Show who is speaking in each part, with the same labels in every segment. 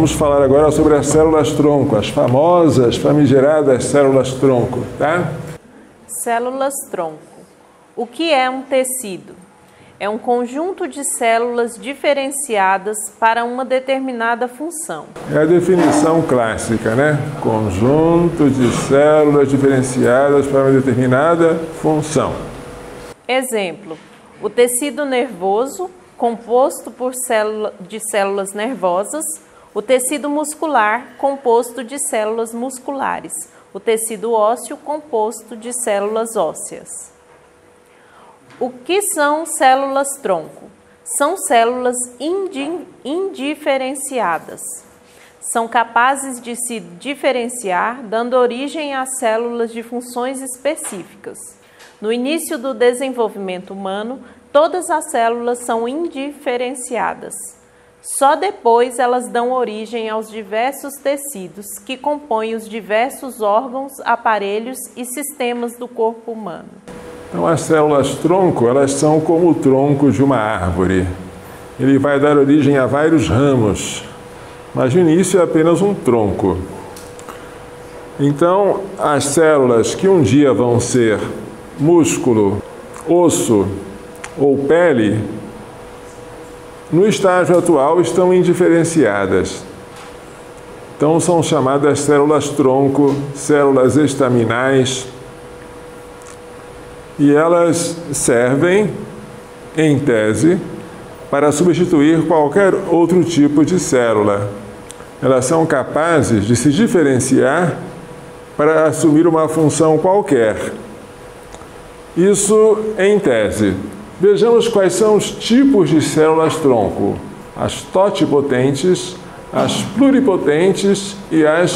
Speaker 1: Vamos falar agora sobre as células-tronco, as famosas, famigeradas células-tronco, tá?
Speaker 2: Células-tronco. O que é um tecido? É um conjunto de células diferenciadas para uma determinada função.
Speaker 1: É a definição clássica, né? Conjunto de células diferenciadas para uma determinada função.
Speaker 2: Exemplo: o tecido nervoso, composto de células nervosas, o tecido muscular, composto de células musculares, o tecido ósseo, composto de células ósseas. O que são células-tronco? São células indiferenciadas. São capazes de se diferenciar, dando origem a células de funções específicas. No início do desenvolvimento humano, todas as células são indiferenciadas. Só depois elas dão origem aos diversos tecidos que compõem os diversos órgãos, aparelhos e sistemas do corpo humano.
Speaker 1: Então, as células-tronco, elas são como o tronco de uma árvore. Ele vai dar origem a vários ramos, mas no início é apenas um tronco. Então, as células que um dia vão ser músculo, osso ou pele, no estágio atual estão indiferenciadas. Então, são chamadas células-tronco, células estaminais, e elas servem, em tese, para substituir qualquer outro tipo de célula. Elas são capazes de se diferenciar para assumir uma função qualquer. Isso em tese. Vejamos quais são os tipos de células-tronco: as totipotentes, as pluripotentes e as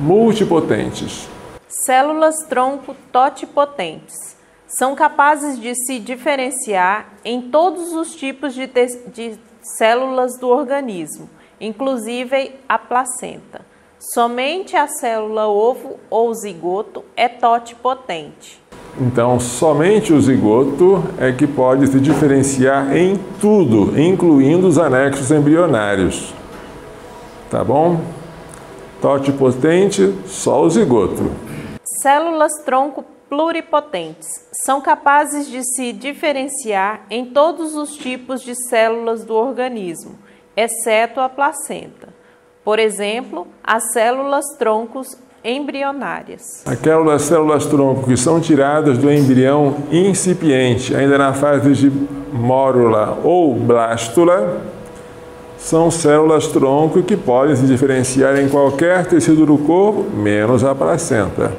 Speaker 1: multipotentes.
Speaker 2: Células-tronco totipotentes. São capazes de se diferenciar em todos os tipos de células do organismo, inclusive a placenta. Somente a célula ovo ou zigoto é totipotente.
Speaker 1: Então, somente o zigoto é que pode se diferenciar em tudo, incluindo os anexos embrionários. Tá bom? Totipotente, só o zigoto.
Speaker 2: Células-tronco pluripotentes. São capazes de se diferenciar em todos os tipos de células do organismo, exceto a placenta. Por exemplo, as células-troncos embrionárias.
Speaker 1: Aquelas células-tronco que são tiradas do embrião incipiente, ainda na fase de mórula ou blástula, são células-tronco que podem se diferenciar em qualquer tecido do corpo, menos a placenta.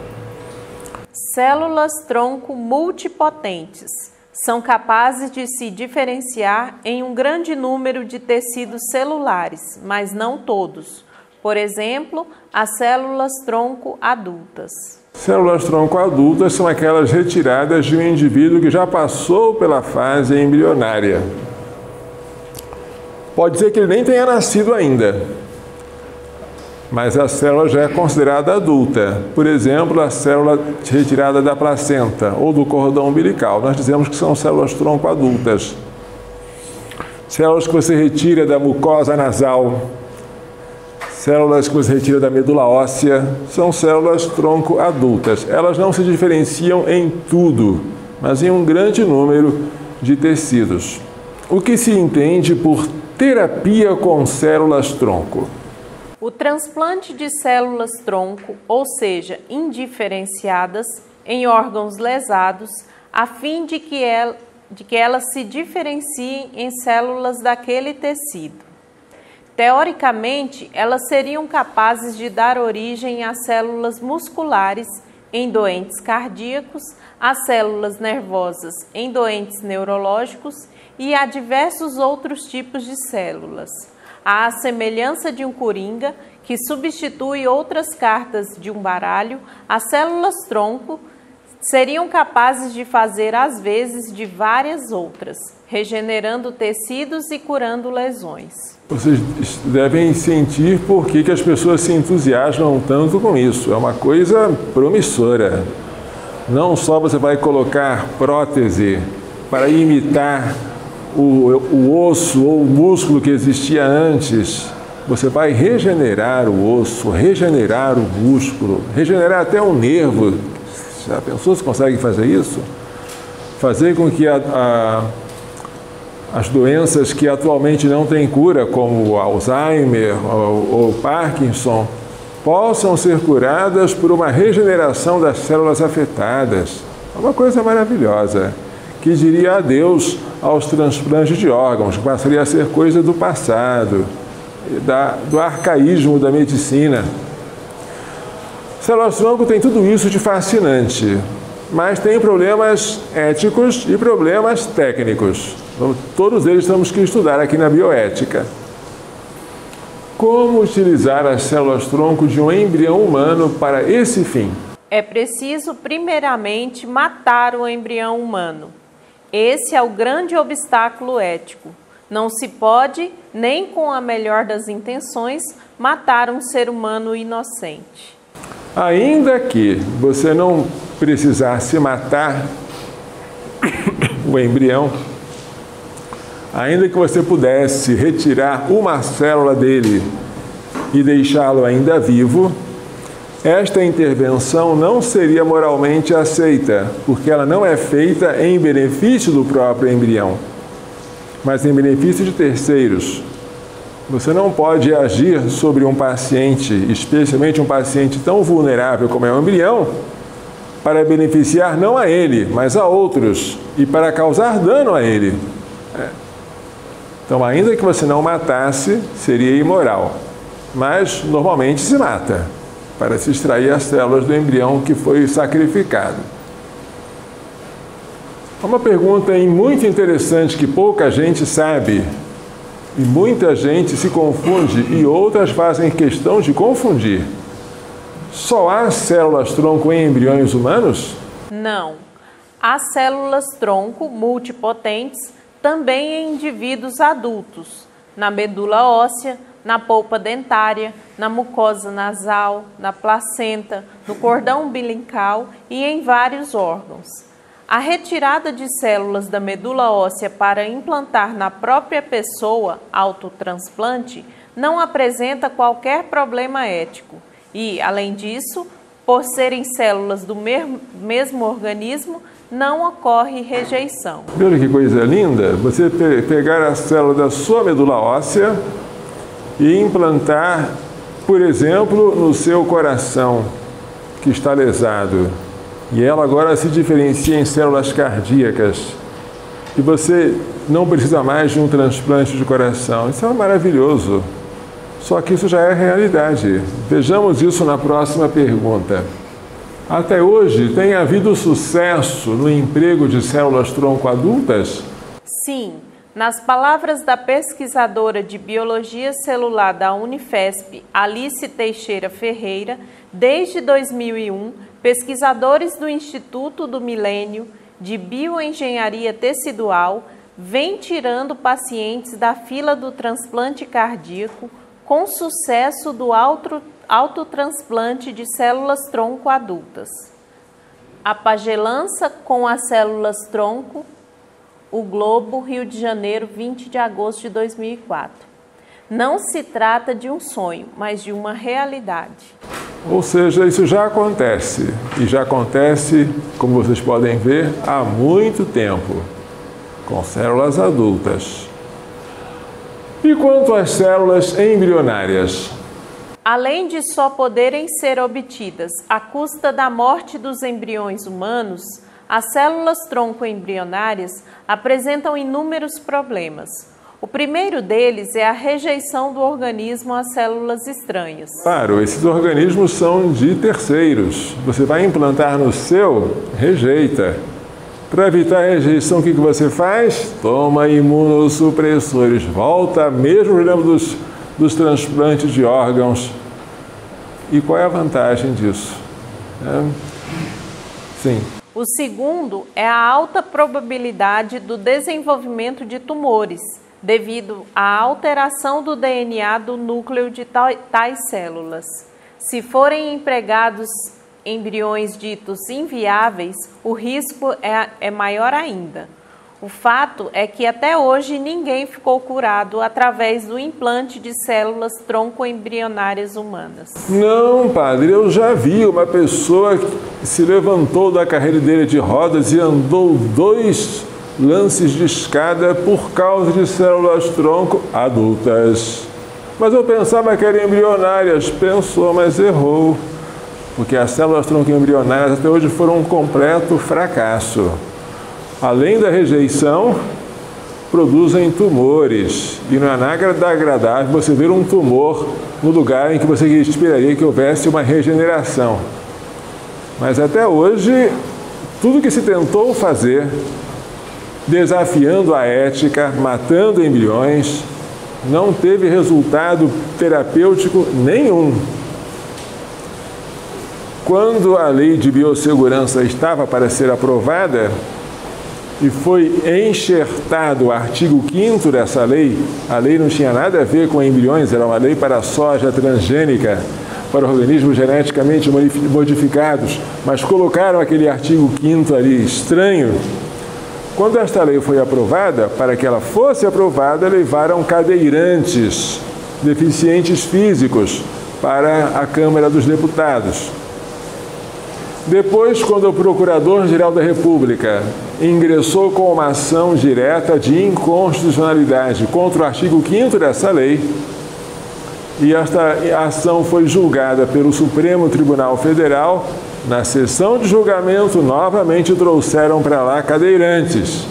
Speaker 2: Células-tronco multipotentes. São capazes de se diferenciar em um grande número de tecidos celulares, mas não todos. Por exemplo, as células-tronco adultas.
Speaker 1: Células-tronco adultas são aquelas retiradas de um indivíduo que já passou pela fase embrionária. Pode ser que ele nem tenha nascido ainda, mas a célula já é considerada adulta. Por exemplo, a célula retirada da placenta ou do cordão umbilical. Nós dizemos que são células-tronco adultas. Células que você retira da mucosa nasal, células que você retira da medula óssea, são células-tronco adultas. Elas não se diferenciam em tudo, mas em um grande número de tecidos. O que se entende por terapia com células-tronco?
Speaker 2: O transplante de células-tronco, ou seja, indiferenciadas, em órgãos lesados, a fim de que elas se diferenciem em células daquele tecido. Teoricamente, elas seriam capazes de dar origem a células musculares em doentes cardíacos, a células nervosas em doentes neurológicos e a diversos outros tipos de células. À semelhança de um coringa, que substitui outras cartas de um baralho, as células-tronco seriam capazes de fazer às vezes de várias outras, regenerando tecidos e curando lesões.
Speaker 1: Vocês devem sentir por que as pessoas se entusiasmam tanto com isso. É uma coisa promissora. Não só você vai colocar prótese para imitar o osso ou o músculo que existia antes você vai regenerar o osso, regenerar o músculo, regenerar até o nervo. Já pensou se consegue fazer isso? Fazer com que as doenças que atualmente não têm cura, como o Alzheimer ou Parkinson, possam ser curadas por uma regeneração das células afetadas. É uma coisa maravilhosa, que diria adeus aos transplantes de órgãos, que passaria a ser coisa do passado, do arcaísmo da medicina. Células-tronco tem tudo isso de fascinante, mas tem problemas éticos e problemas técnicos. Todos eles temos que estudar aqui na bioética. Como utilizar as células-tronco de um embrião humano para esse fim?
Speaker 2: É preciso, primeiramente, matar o embrião humano. Esse é o grande obstáculo ético. Não se pode, nem com a melhor das intenções, matar um ser humano inocente.
Speaker 1: Ainda que você não precisasse matar o embrião, ainda que você pudesse retirar uma célula dele e deixá-lo ainda vivo, esta intervenção não seria moralmente aceita, porque ela não é feita em benefício do próprio embrião, mas em benefício de terceiros. Você não pode agir sobre um paciente, especialmente um paciente tão vulnerável como é o embrião, para beneficiar não a ele, mas a outros, e para causar dano a ele. Então, ainda que você não matasse, seria imoral, mas normalmente se mata, para se extrair as células do embrião que foi sacrificado. Uma pergunta muito interessante que pouca gente sabe, e muita gente se confunde e outras fazem questão de confundir. Só há células-tronco em embriões humanos?
Speaker 2: Não. Há células-tronco multipotentes também em indivíduos adultos, na medula óssea, na polpa dentária, na mucosa nasal, na placenta, no cordão umbilical e em vários órgãos. A retirada de células da medula óssea para implantar na própria pessoa, autotransplante, não apresenta qualquer problema ético e, além disso, por serem células do mesmo organismo, não ocorre rejeição.
Speaker 1: Olha que coisa linda! Você pegar a célula da sua medula óssea e implantar, por exemplo, no seu coração, que está lesado. E ela agora se diferencia em células cardíacas. E você não precisa mais de um transplante de coração. Isso é maravilhoso. Só que isso já é realidade. Vejamos isso na próxima pergunta. Até hoje, tem havido sucesso no emprego de células-tronco adultas?
Speaker 2: Sim. Nas palavras da pesquisadora de Biologia Celular da Unifesp, Alice Teixeira Ferreira, desde 2001, pesquisadores do Instituto do Milênio de Bioengenharia Tecidual vêm tirando pacientes da fila do transplante cardíaco com sucesso do autotransplante de células-tronco adultas. A pagelança com as células-tronco, O Globo, Rio de Janeiro, 20 de agosto de 2004. Não se trata de um sonho, mas de uma realidade.
Speaker 1: Ou seja, isso já acontece. E já acontece, como vocês podem ver, há muito tempo, com células adultas. E quanto às células embrionárias?
Speaker 2: Além de só poderem ser obtidas à custa da morte dos embriões humanos, as células-tronco embrionárias apresentam inúmeros problemas. O primeiro deles é a rejeição do organismo às células estranhas.
Speaker 1: Claro, esses organismos são de terceiros. Você vai implantar no seu, rejeita. Para evitar a rejeição, o que você faz? Toma imunossupressores. Volta mesmo problema dos transplantes de órgãos. E qual é a vantagem disso? Sim.
Speaker 2: O segundo é a alta probabilidade do desenvolvimento de tumores, devido à alteração do DNA do núcleo de tais células. Se forem empregados embriões ditos inviáveis, o risco é maior ainda. O fato é que até hoje ninguém ficou curado através do implante de células tronco-embrionárias humanas.
Speaker 1: Não, padre, eu já vi uma pessoa que se levantou da cadeira de rodas e andou 2 lances de escada por causa de células tronco adultas. Mas eu pensava que eram embrionárias. Pensou, mas errou. Porque as células tronco embrionárias até hoje foram um completo fracasso. Além da rejeição, produzem tumores. E não é nada agradável você ver um tumor no lugar em que você esperaria que houvesse uma regeneração. Mas até hoje, tudo que se tentou fazer, desafiando a ética, matando embriões, não teve resultado terapêutico nenhum. Quando a lei de biossegurança estava para ser aprovada, e foi enxertado o artigo 5º dessa lei, a lei não tinha nada a ver com embriões, era uma lei para a soja transgênica, para organismos geneticamente modificados, mas colocaram aquele artigo 5º ali estranho. Quando esta lei foi aprovada, para que ela fosse aprovada, levaram cadeirantes, deficientes físicos, para a Câmara dos Deputados. Depois, quando o Procurador-Geral da República ingressou com uma ação direta de inconstitucionalidade contra o artigo 5º dessa lei, e esta ação foi julgada pelo Supremo Tribunal Federal, na sessão de julgamento novamente trouxeram para lá cadeirantes.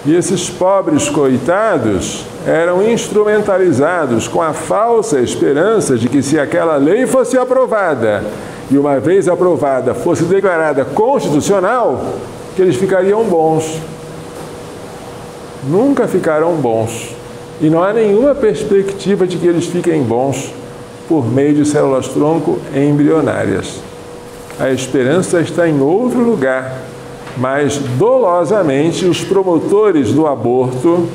Speaker 1: E esses pobres coitados eram instrumentalizados com a falsa esperança de que se aquela lei fosse aprovada, e uma vez aprovada fosse declarada constitucional, que eles ficariam bons. Nunca ficaram bons. E não há nenhuma perspectiva de que eles fiquem bons por meio de células-tronco embrionárias. A esperança está em outro lugar, mas dolosamente os promotores do aborto,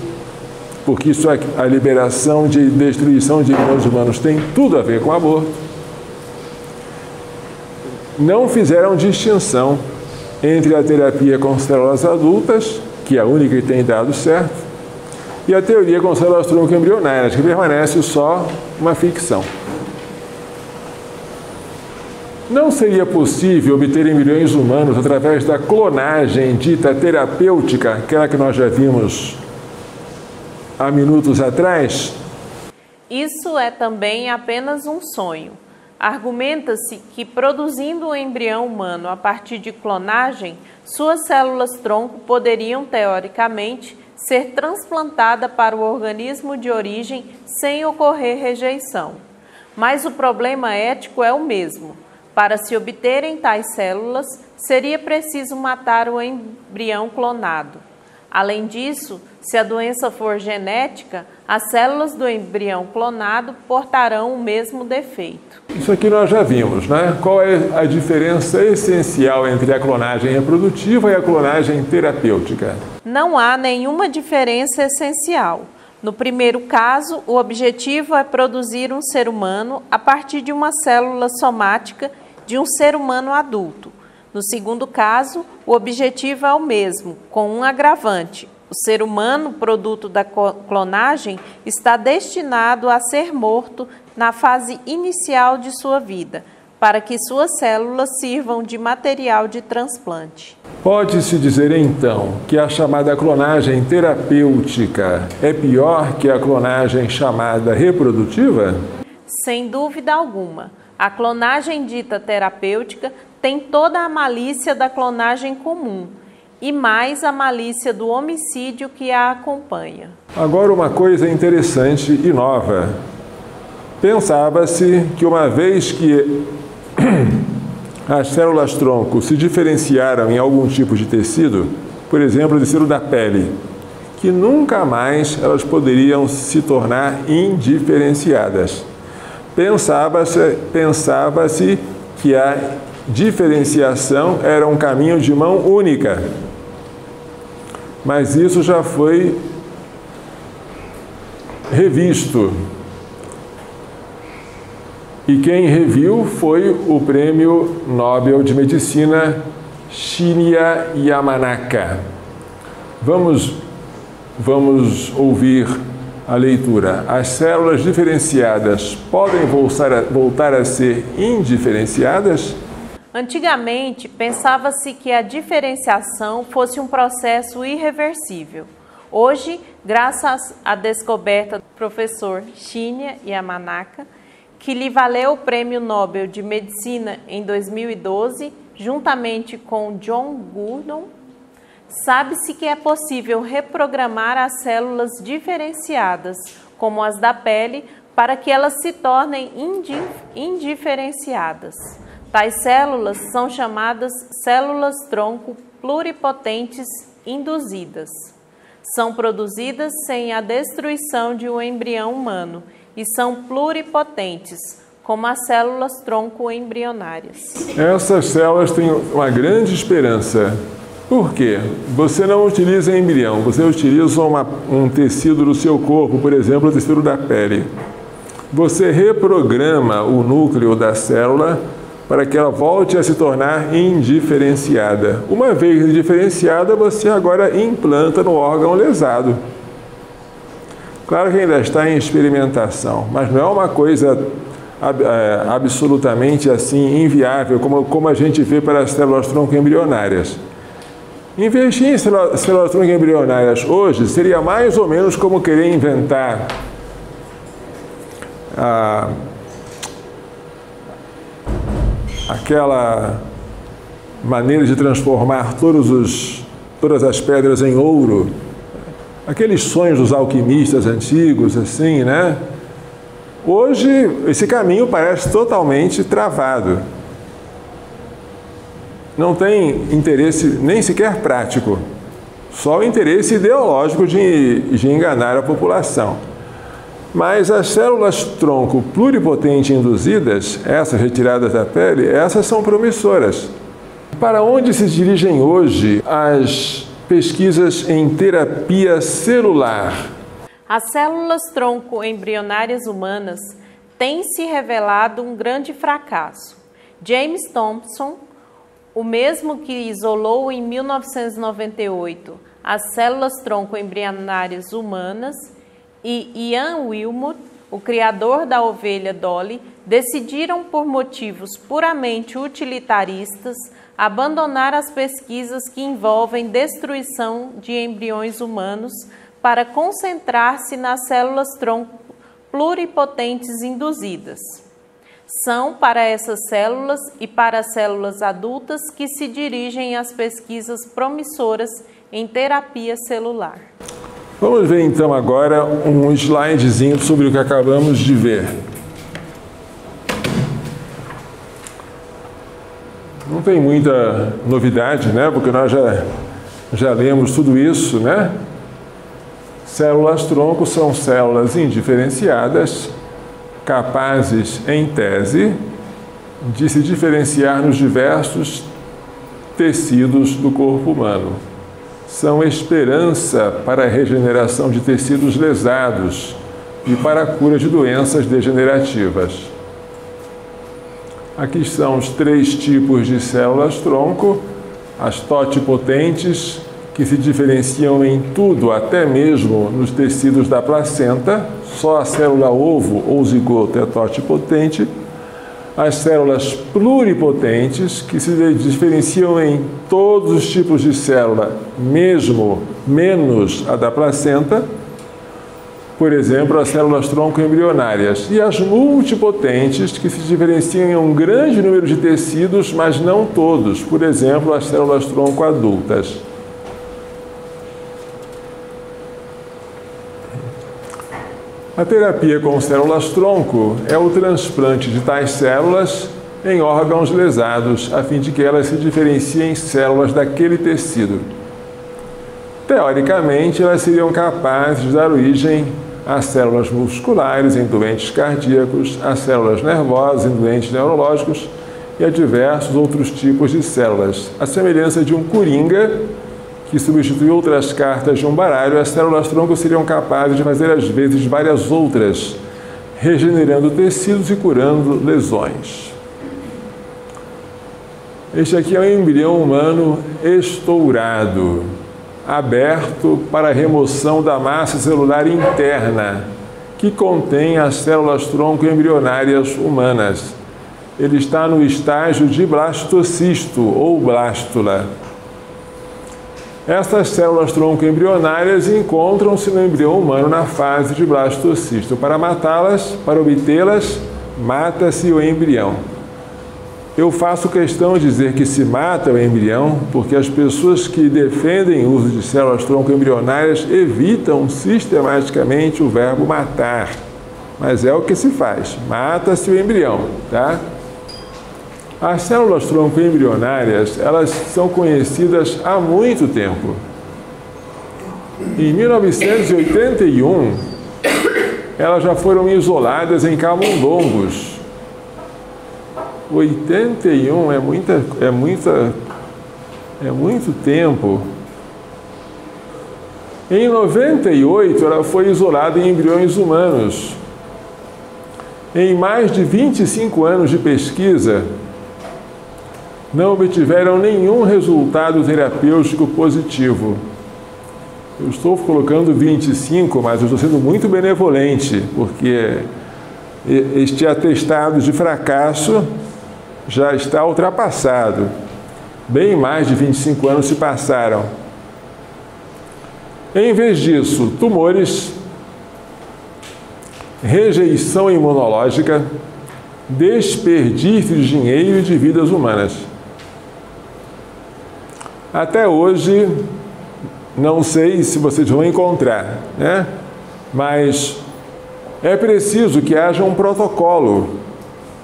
Speaker 1: porque isso é a liberação de destruição de embriões humanos tem tudo a ver com aborto, não fizeram distinção entre a terapia com células adultas, que é a única que tem dado certo, e a teoria com células tronco embrionárias, que permanece só uma ficção. Não seria possível obter embriões humanos através da clonagem dita terapêutica, aquela que nós já vimos há minutos atrás?
Speaker 2: Isso é também apenas um sonho. Argumenta-se que, produzindo um embrião humano a partir de clonagem, suas células-tronco poderiam, teoricamente, ser transplantadas para o organismo de origem sem ocorrer rejeição. Mas o problema ético é o mesmo. Para se obterem tais células, seria preciso matar o embrião clonado. Além disso, se a doença for genética, as células do embrião clonado portarão o mesmo defeito.
Speaker 1: Isso aqui nós já vimos, né? Qual é a diferença essencial entre a clonagem reprodutiva e a clonagem terapêutica?
Speaker 2: Não há nenhuma diferença essencial. No primeiro caso, o objetivo é produzir um ser humano a partir de uma célula somática de um ser humano adulto. No segundo caso, o objetivo é o mesmo, com um agravante. O ser humano, produto da clonagem, está destinado a ser morto na fase inicial de sua vida, para que suas células sirvam de material de transplante.
Speaker 1: Pode-se dizer, então, que a chamada clonagem terapêutica é pior que a clonagem chamada reprodutiva?
Speaker 2: Sem dúvida alguma. A clonagem dita terapêutica tem toda a malícia da clonagem comum e mais a malícia do homicídio que a acompanha.
Speaker 1: Agora, uma coisa interessante e nova. Pensava-se que uma vez que as células-tronco se diferenciaram em algum tipo de tecido, por exemplo, tecido da pele, que nunca mais elas poderiam se tornar indiferenciadas. Pensava-se que a diferenciação era um caminho de mão única, mas isso já foi revisto. E quem reviu foi o Prêmio Nobel de Medicina Shinya Yamanaka. Vamos ouvir a leitura. As células diferenciadas podem voltar a ser indiferenciadas?
Speaker 2: Antigamente, pensava-se que a diferenciação fosse um processo irreversível. Hoje, graças à descoberta do professor Shinya Yamanaka, que lhe valeu o Prêmio Nobel de Medicina em 2012, juntamente com John Gurdon, sabe-se que é possível reprogramar as células diferenciadas, como as da pele, para que elas se tornem indiferenciadas. Tais células são chamadas células-tronco pluripotentes induzidas. São produzidas sem a destruição de um embrião humano e são pluripotentes, como as células-tronco embrionárias.
Speaker 1: Essas células têm uma grande esperança. Por quê? Você não utiliza embrião, você utiliza um tecido do seu corpo, por exemplo, o tecido da pele. Você reprograma o núcleo da célula para que ela volte a se tornar indiferenciada. Uma vez indiferenciada, você agora implanta no órgão lesado. Claro que ainda está em experimentação, mas não é uma coisa absolutamente assim inviável, como a gente vê para as células-tronco embrionárias. Investir em células-tronco embrionárias hoje seria mais ou menos como querer inventar aquela maneira de transformar todas as pedras em ouro, aqueles sonhos dos alquimistas antigos, assim, né? Hoje, esse caminho parece totalmente travado. Não tem interesse nem sequer prático, só o interesse ideológico de enganar a população. Mas as células-tronco pluripotente induzidas, essas retiradas da pele, essas são promissoras. Para onde se dirigem hoje as pesquisas em terapia celular?
Speaker 2: As células-tronco embrionárias humanas têm se revelado um grande fracasso. James Thompson, o mesmo que isolou em 1998 as células-tronco embrionárias humanas, e Ian Wilmut, o criador da ovelha Dolly, decidiram, por motivos puramente utilitaristas, abandonar as pesquisas que envolvem destruição de embriões humanos para concentrar-se nas células-tronco pluripotentes induzidas. São para essas células e para as células adultas que se dirigem as pesquisas promissoras em terapia celular.
Speaker 1: Vamos ver então agora um slidezinho sobre o que acabamos de ver. Não tem muita novidade, né? Porque nós já lemos tudo isso, né? Células-tronco são células indiferenciadas, capazes, em tese, de se diferenciar nos diversos tecidos do corpo humano. São esperança para a regeneração de tecidos lesados e para a cura de doenças degenerativas. Aqui são os 3 tipos de células-tronco, as totipotentes, que se diferenciam em tudo, até mesmo nos tecidos da placenta, só a célula ovo ou zigoto é totipotente. As células pluripotentes, que se diferenciam em todos os tipos de célula, mesmo menos a da placenta, por exemplo, as células-tronco embrionárias. E as multipotentes, que se diferenciam em um grande número de tecidos, mas não todos, por exemplo, as células-tronco adultas. A terapia com células-tronco é o transplante de tais células em órgãos lesados, a fim de que elas se diferenciem em células daquele tecido. Teoricamente, elas seriam capazes de dar origem a células musculares em doentes cardíacos, a células nervosas em doentes neurológicos e a diversos outros tipos de células. A semelhança de um coringa, que substitui outras cartas de um baralho, as células-tronco seriam capazes de fazer às vezes várias outras, regenerando tecidos e curando lesões. Este aqui é um embrião humano estourado. aberto para a remoção da massa celular interna, que contém as células-tronco embrionárias humanas. Ele está no estágio de blastocisto ou blástula. Estas células-tronco embrionárias encontram-se no embrião humano na fase de blastocisto. Para matá-las, para obtê-las, mata-se o embrião. Eu faço questão de dizer que se mata o embrião porque as pessoas que defendem o uso de células-tronco embrionárias evitam sistematicamente o verbo matar. Mas é o que se faz, mata-se o embrião, tá? As células-tronco embrionárias, elas são conhecidas há muito tempo. Em 1981, elas já foram isoladas em camundongos. 81 é muito tempo. Em 98, ela foi isolada em embriões humanos. Em mais de 25 anos de pesquisa, não obtiveram nenhum resultado terapêutico positivo. Eu estou colocando 25, mas eu estou sendo muito benevolente, porque este atestado de fracasso já está ultrapassado. Bem mais de 25 anos se passaram. Em vez disso, tumores, rejeição imunológica, desperdício de dinheiro e de vidas humanas. Até hoje, não sei se vocês vão encontrar, né? Mas é preciso que haja um protocolo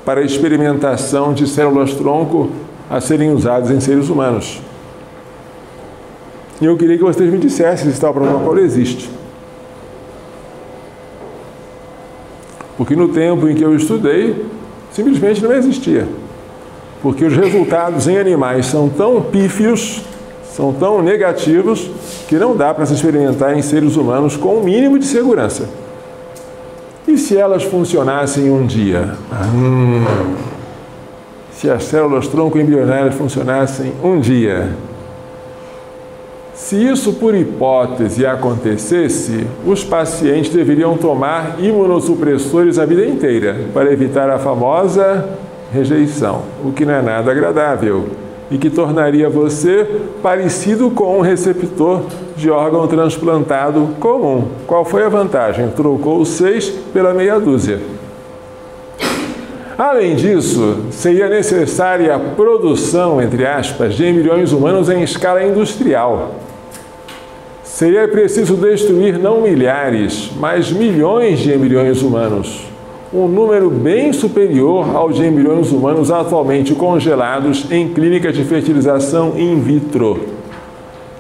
Speaker 1: para a experimentação de células-tronco a serem usadas em seres humanos. E eu queria que vocês me dissessem se tal protocolo existe. Porque no tempo em que eu estudei, simplesmente não existia. Porque os resultados em animais são tão pífios, são tão negativos, que não dá para se experimentar em seres humanos com o mínimo de segurança. E se elas funcionassem um dia? Se as células-tronco embrionárias funcionassem um dia? Se isso, por hipótese, acontecesse, os pacientes deveriam tomar imunossupressores a vida inteira para evitar a famosa rejeição, o que não é nada agradável e que tornaria você parecido com um receptor de órgão transplantado comum. Qual foi a vantagem? Trocou 6 pela meia dúzia. Além disso, seria necessária a produção, entre aspas, de embriões humanos em escala industrial. Seria preciso destruir não milhares, mas milhões de embriões humanos. Um número bem superior ao de embriões humanos atualmente congelados em clínicas de fertilização in vitro.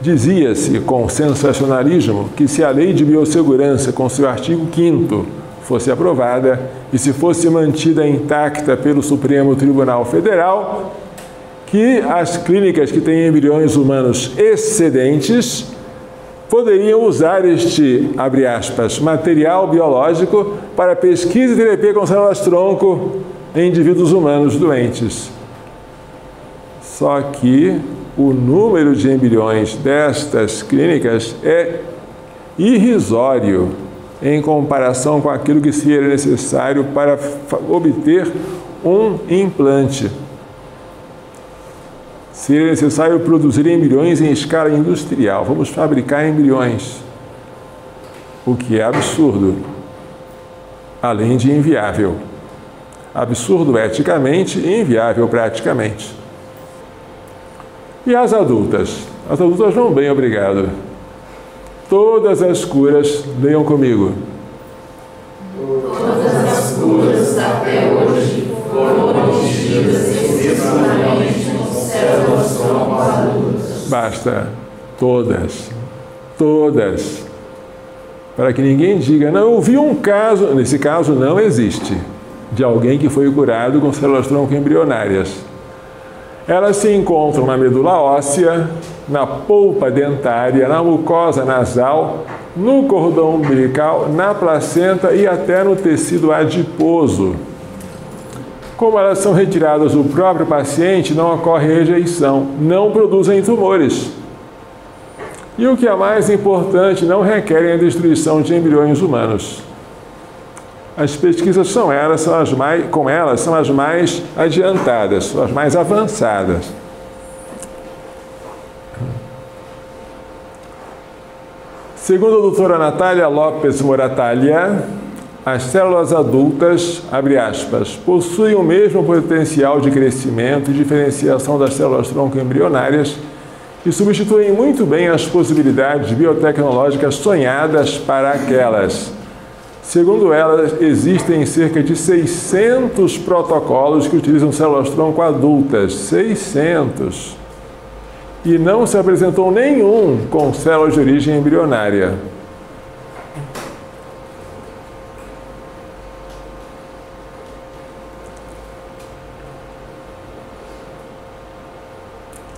Speaker 1: Dizia-se, com sensacionalismo, que se a Lei de Biossegurança, com seu artigo 5º, fosse aprovada e se fosse mantida intacta pelo Supremo Tribunal Federal, que as clínicas que têm embriões humanos excedentes poderiam usar este, abre aspas, material biológico para pesquisa e terapia com células-tronco em indivíduos humanos doentes. Só que o número de embriões destas clínicas é irrisório em comparação com aquilo que seria necessário para obter um implante. Seria necessário produzir embriões em escala industrial. Vamos fabricar embriões, o que é absurdo, além de inviável. Absurdo eticamente e inviável praticamente. E as adultas? As adultas vão bem, obrigado. Todas as curas, leiam comigo.
Speaker 3: Todas as curas até hoje foram obtidas exclusivamente com células-tronco adultas.
Speaker 1: Basta. Todas. Todas. Para que ninguém diga, não, eu vi um caso, nesse caso não existe, de alguém que foi curado com células-tronco embrionárias. Elas se encontram na medula óssea, na polpa dentária, na mucosa nasal, no cordão umbilical, na placenta e até no tecido adiposo. Como elas são retiradas do próprio paciente, não ocorre rejeição, não produzem tumores. E o que é mais importante, não requerem a destruição de embriões humanos. As pesquisas são as mais adiantadas, são as mais avançadas. Segundo a doutora Natália Lopes Morataglia, as células adultas, abre aspas, possuem o mesmo potencial de crescimento e diferenciação das células tronco embrionárias e substituem muito bem as possibilidades biotecnológicas sonhadas para aquelas. Segundo ela, existem cerca de 600 protocolos que utilizam células tronco adultas. 600. E não se apresentou nenhum com células de origem embrionária.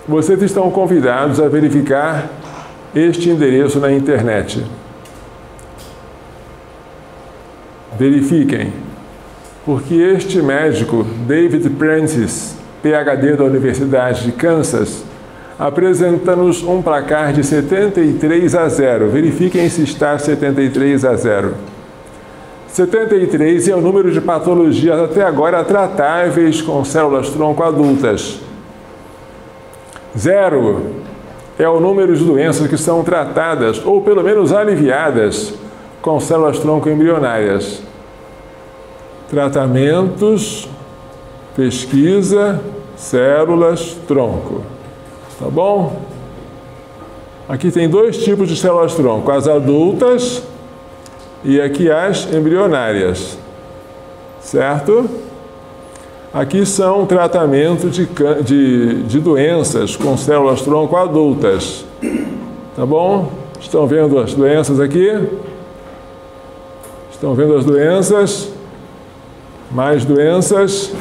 Speaker 1: Vocês estão convidados a verificar este endereço na internet. Verifiquem, porque este médico, David Prentice, PhD da Universidade de Kansas, apresenta-nos um placar de 73-0. Verifiquem se está 73-0. 73 é o número de patologias até agora tratáveis com células tronco adultas. 0 é o número de doenças que são tratadas, ou pelo menos aliviadas, com células tronco embrionárias. Tratamentos, pesquisa, células tronco. Tá bom? Aqui tem dois tipos de células tronco, as adultas e aqui as embrionárias. Certo? Aqui são tratamentos de doenças com células tronco adultas. Tá bom? Estão vendo as doenças aqui? Estão vendo as doenças? Mais doenças?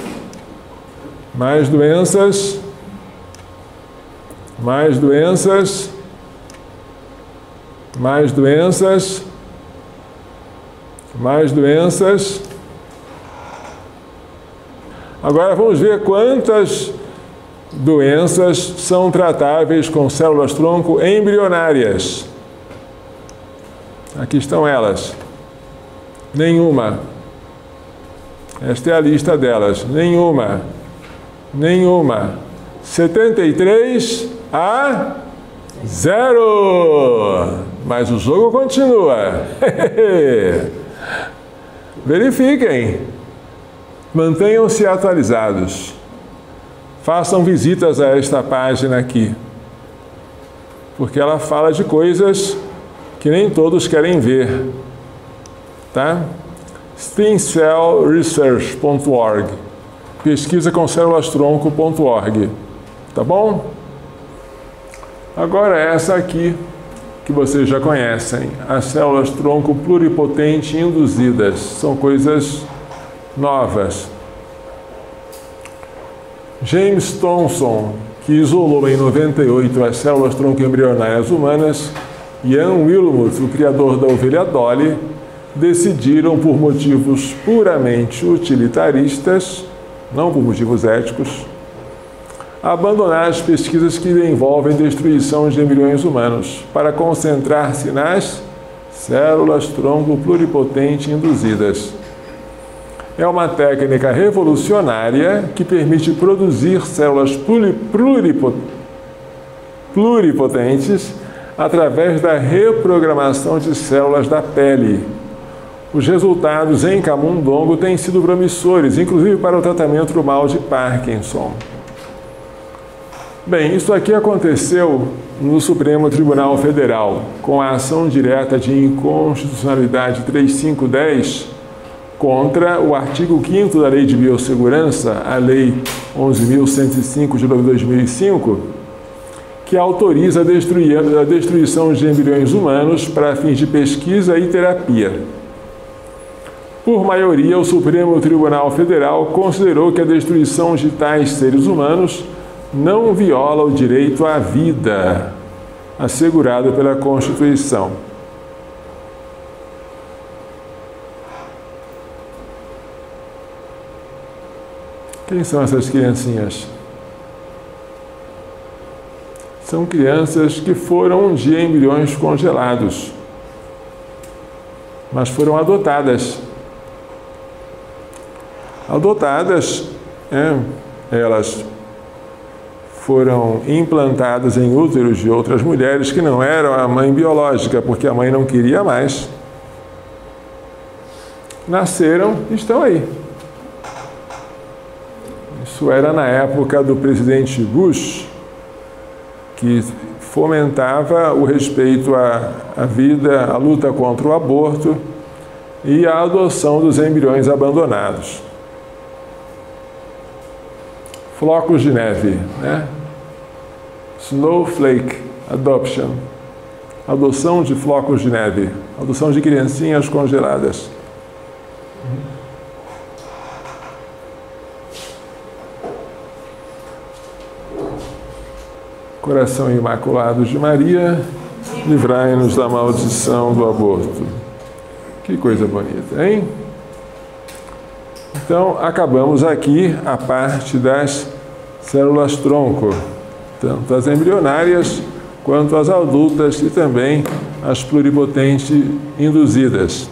Speaker 1: Mais doenças? Mais doenças? Mais doenças? Mais doenças? Agora vamos ver quantas doenças são tratáveis com células tronco embrionárias. Aqui estão elas. Nenhuma. Esta é a lista delas. Nenhuma. Nenhuma. 73-0. Mas o jogo continua. Verifiquem. Mantenham-se atualizados. Façam visitas a esta página aqui. Porque ela fala de coisas que nem todos querem ver. Tá? stemcellresearch.org, pesquisa com células-tronco.org, tá bom? Agora essa aqui, que vocês já conhecem, as células-tronco pluripotente induzidas, são coisas novas. James Thomson, que isolou em 98 as células-tronco embrionárias humanas, e Ian Wilmut, o criador da ovelha Dolly, decidiram, por motivos puramente utilitaristas, não por motivos éticos, abandonar as pesquisas que envolvem destruição de embriões humanos para concentrar-se nas células-tronco pluripotente induzidas. É uma técnica revolucionária que permite produzir células pluripotentes através da reprogramação de células da pele. Os resultados em camundongo têm sido promissores, inclusive para o tratamento do mal de Parkinson. Bem, isso aqui aconteceu no Supremo Tribunal Federal, com a ação direta de inconstitucionalidade 3510 contra o artigo 5º da Lei de Biossegurança, a Lei 11.105 de 2005, que autoriza a destruição de embriões humanos para fins de pesquisa e terapia. Por maioria, o Supremo Tribunal Federal considerou que a destruição de tais seres humanos não viola o direito à vida, assegurado pela Constituição. Quem são essas criancinhas? São crianças que foram um dia embriões congelados, mas foram adotadas. Adotadas, elas foram implantadas em úteros de outras mulheres que não eram a mãe biológica, porque a mãe não queria mais. Nasceram e estão aí. Isso era na época do presidente Bush, que fomentava o respeito à vida, a luta contra o aborto e a adoção dos embriões abandonados. Flocos de neve, né? Snowflake adoption. Adoção de flocos de neve. Adoção de criancinhas congeladas. Coração Imaculado de Maria, livrai-nos da maldição do aborto. Que coisa bonita, hein? Então, acabamos aqui a parte das células-tronco, tanto as embrionárias quanto as adultas e também as pluripotentes induzidas.